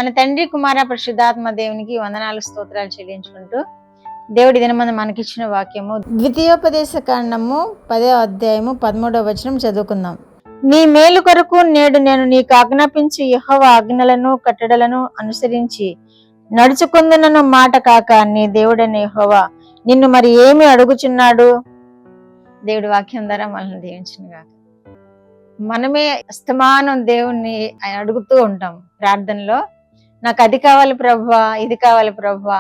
మన తండ్రి కుమార పరిశుద్ధాత్మ దేవునికి వందనాలు స్తోత్రాలు చెల్లించుకుంటూ దేవుడి దినమందు మనకిచ్చిన వాక్యము ద్వితీయోపదేశ కాండము 10వ అధ్యాయము 13వ వచనం చదువుకుందాం. నీ మేలు కొరకు నేడు నేను నీకు ఆజ్ఞాపించి యెహోవా ఆజ్ఞలను కట్టడలను అనుసరించి నడుచుకుందునను మాట కాక నీ దేవుడైన యెహోవా నిన్ను మరి ఏమి అడుగుచున్నాడు? దేవుడి వాక్యం ద్వారా మనల్ని దీవించునుగాక. మనమే అస్తమానం దేవుణ్ణి అడుగుతూ ఉంటాం ప్రార్థనలో. నాకు అది కావాలి ప్రభువా, ఇది కావాలి ప్రభువా,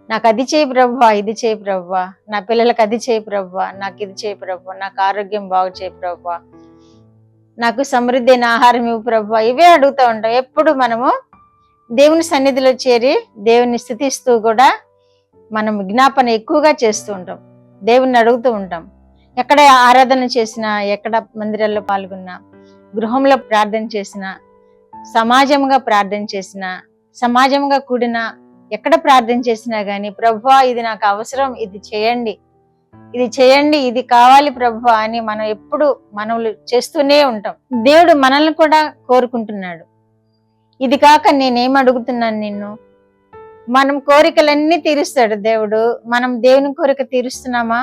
నాకు అది చేయి ప్రభువా, ఇది చేయి ప్రభువా, నా పిల్లలకు అది చేయి ప్రభువా, నాకు ఇది చేయి ప్రభువా, నాకు ఆరోగ్యం బాగు చేయి ప్రభువా, నాకు సమృద్ధి అయిన ఆహారం ఇవ్వు ప్రభువా. ఇవే అడుగుతూ ఉంటాం. ఎప్పుడు మనము దేవుని సన్నిధిలో చేరి దేవుని స్తుతిస్తూ కూడా మనం విజ్ఞాపన ఎక్కువగా చేస్తూ ఉంటాం, దేవుణ్ణి అడుగుతూ ఉంటాం. ఎక్కడ ఆరాధన చేసినా, ఎక్కడ మందిరాల్లో పాల్గొన్నా, గృహంలో ప్రార్థన చేసినా, సమాజంగా ప్రార్థన చేసినా, సమాజంగా కూడిన ఎక్కడ ప్రార్థన చేసినా గాని ప్రభువా ఇది నాకు అవసరం, ఇది చేయండి, ఇది చేయండి, ఇది కావాలి ప్రభువా అని మనం ఎప్పుడు మనవులు చేస్తూనే ఉంటాం. దేవుడు మనల్ని కూడా కోరుకుంటున్నాడు. ఇది కాక నేనేం అడుగుతున్నాను నిన్ను? మనం కోరికలన్నీ తీరుస్తాడు దేవుడు. మనం దేవుని కోరిక తీరుస్తున్నామా?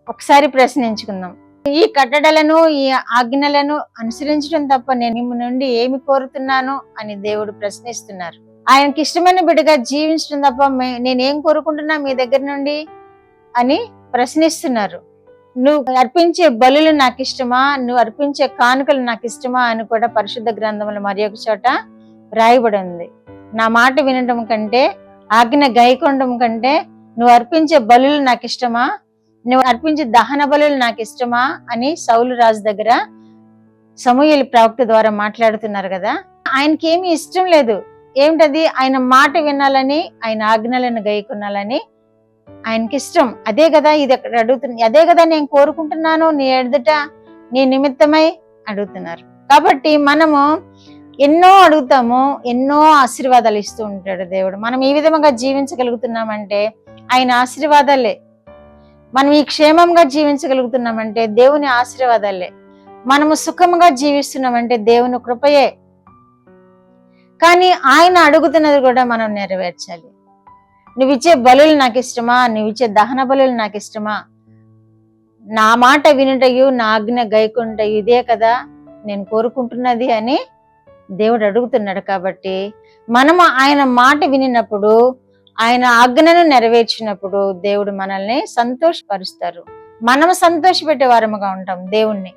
ఒకసారి ప్రశ్నించుకుందాం. ఈ కట్టడలను, ఈ ఆజ్ఞలను అనుసరించడం తప్ప నేను మిమ్మ నుండి ఏమి కోరుతున్నాను అని దేవుడు ప్రశ్నిస్తున్నారు. ఆయనకి ఇష్టమైన బిడ్డగా జీవించడం తప్ప నేనేం కోరుకుంటున్నా మీ దగ్గర నుండి అని ప్రశ్నిస్తున్నారు. నువ్వు అర్పించే బలులు నాకు ఇష్టమా, నువ్వు అర్పించే కానుకలు నాకు ఇష్టమా అని కూడా పరిశుద్ధ గ్రంథంలో మరి ఒక చోట రాయబడి ఉంది. నా మాట వినడం కంటే, ఆజ్ఞ గైకొనడం కంటే నువ్వు అర్పించే బలులు నాకు ఇష్టమా, నువ్వు అర్పించే దహన బలులు నాకు ఇష్టమా అని సౌలు రాజు దగ్గర సమూయేలు ప్రవక్త ద్వారా మాట్లాడుతున్నారు కదా. ఆయనకి ఏమీ ఇష్టం లేదు. ఏమిటది? ఆయన మాట వినాలని, ఆయన ఆజ్ఞలను గైకొనాలని ఆయనకి ఇష్టం. అదే కదా ఇది అక్కడ అడుగుతుంది. అదే కదా నేను కోరుకుంటున్నాను నీ ఎదుట, నీ నిమిత్తమై అడుగుతున్నారు. కాబట్టి మనము ఎన్నో అడుగుతాము, ఎన్నో ఆశీర్వాదాలు ఇస్తూ ఉంటాడు దేవుడు. మనం ఈ విధంగా జీవించగలుగుతున్నామంటే ఆయన ఆశీర్వాదాలే. మనం ఈ క్షేమంగా జీవించగలుగుతున్నామంటే దేవుని ఆశీర్వాదాలే. మనము సుఖంగా జీవిస్తున్నామంటే దేవుని కృపయే. కానీ ఆయన అడుగుతున్నది కూడా మనం నెరవేర్చాలి. నువ్విచ్చే బలులు నాకు ఇష్టమా, నువ్విచ్చే దహన బలులు నాకు ఇష్టమా, నా మాట వినుటయు నా ఆజ్ఞ గైకొనుటయు ఇదే కదా నేను కోరుకుంటున్నది అని దేవుడు అడుగుతున్నాడు. కాబట్టి మనము ఆయన మాట వినినప్పుడు, ఆయన ఆజ్ఞను నెరవేర్చినప్పుడు దేవుడు మనల్ని సంతోషపరుస్తారు. మనము సంతోషపెట్టే వారముగా ఉంటాం దేవుణ్ణి.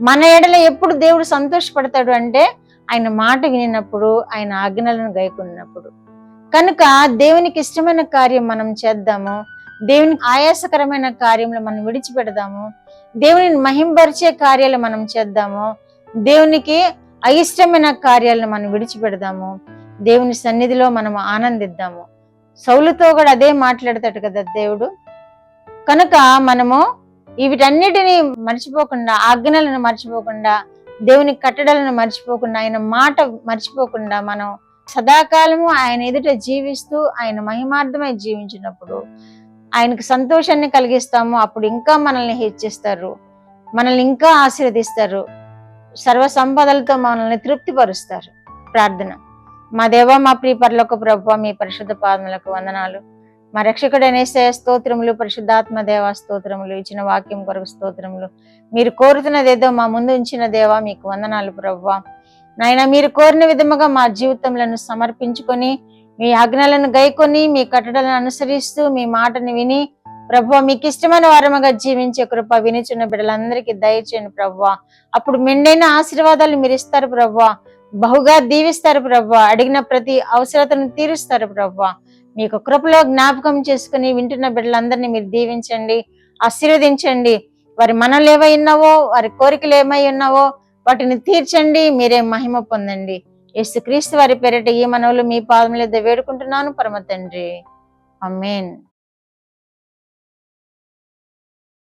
మన ఎడల ఎప్పుడు దేవుడు సంతోషపడతాడు అంటే ఆయన మాట వినినప్పుడు, ఆయన ఆజ్ఞలను గైకొన్నప్పుడు. కనుక దేవునికి ఇష్టమైన కార్యం మనం చేద్దాము, దేవునికి ఆయాసకరమైన కార్యములు మనం విడిచిపెడదాము, దేవుని మహింపరిచే కార్యాలు మనం చేద్దాము, దేవునికి అయిష్టమైన కార్యాలను మనం విడిచిపెడదాము, దేవుని సన్నిధిలో మనం ఆనందిద్దాము. సౌలుతో కూడా అదే మాట్లాడతాడు కదా దేవుడు. కనుక మనము వీటన్నిటిని మర్చిపోకుండా, ఆజ్ఞలను మర్చిపోకుండా, దేవుని కట్టడలను మర్చిపోకుండా, ఆయన మాట మర్చిపోకుండా మనం సదాకాలము ఆయన ఎదుట జీవిస్తూ ఆయన మహిమార్థమై జీవించినప్పుడు ఆయనకు సంతోషాన్ని కలిగిస్తాము. అప్పుడు ఇంకా మనల్ని హెచ్చిస్తారు, మనల్ని ఇంకా ఆశీర్వదిస్తారు, సర్వ సంపదలతో మనల్ని తృప్తిపరుస్తారు. ప్రార్థన. మా దేవ, మా ప్రియ పరలోక ప్రభువా, మీ పరిశుద్ధ పాదములకు వందనాలు. మా రక్షకుడైన యేసయ్య స్తోత్రములు, పరిశుద్ధాత్మ దేవ స్తోత్రములు, ఇచ్చిన వాక్యం కొరకు స్తోత్రములు. మీరు కోరుతున్నదేదో మా ముందు ఉంచిన దేవా మీకు వందనాలు ప్రభువా. నాయన, మీరు కోరిన విధముగా మా జీవితంలో సమర్పించుకొని, మీ ఆజ్ఞలను గైకొని, మీ కట్టడలను అనుసరిస్తూ, మీ మాటను విని ప్రభువా మీకు ఇష్టమైన వారముగా జీవించే కృప వినిచున్న బిడ్డలందరికీ దయచేయండి ప్రభువా. అప్పుడు మెండైన ఆశీర్వాదాలు మీరు ఇస్తారు ప్రభువా, బహుగా దీవిస్తారు ప్రభువా, అడిగిన ప్రతి అవసరతను తీరుస్తారు ప్రభువా. మీకు కృపలో జ్ఞాపకం చేసుకుని వింటున్న బిడ్డలందరినీ మీరు దీవించండి, ఆశీర్వదించండి. వారి మనలు ఏమై ఉన్నావో, వారి కోరికలు ఏమై ఉన్నావో వాటిని తీర్చండి, మీరే మహిమ పొందండి. యేసుక్రీస్తు వారి పేరిట ఈ మనవులు మీ పాదముల యొద్ద వేడుకుంటున్నాను పరమ తండ్రి. ఆమేన్.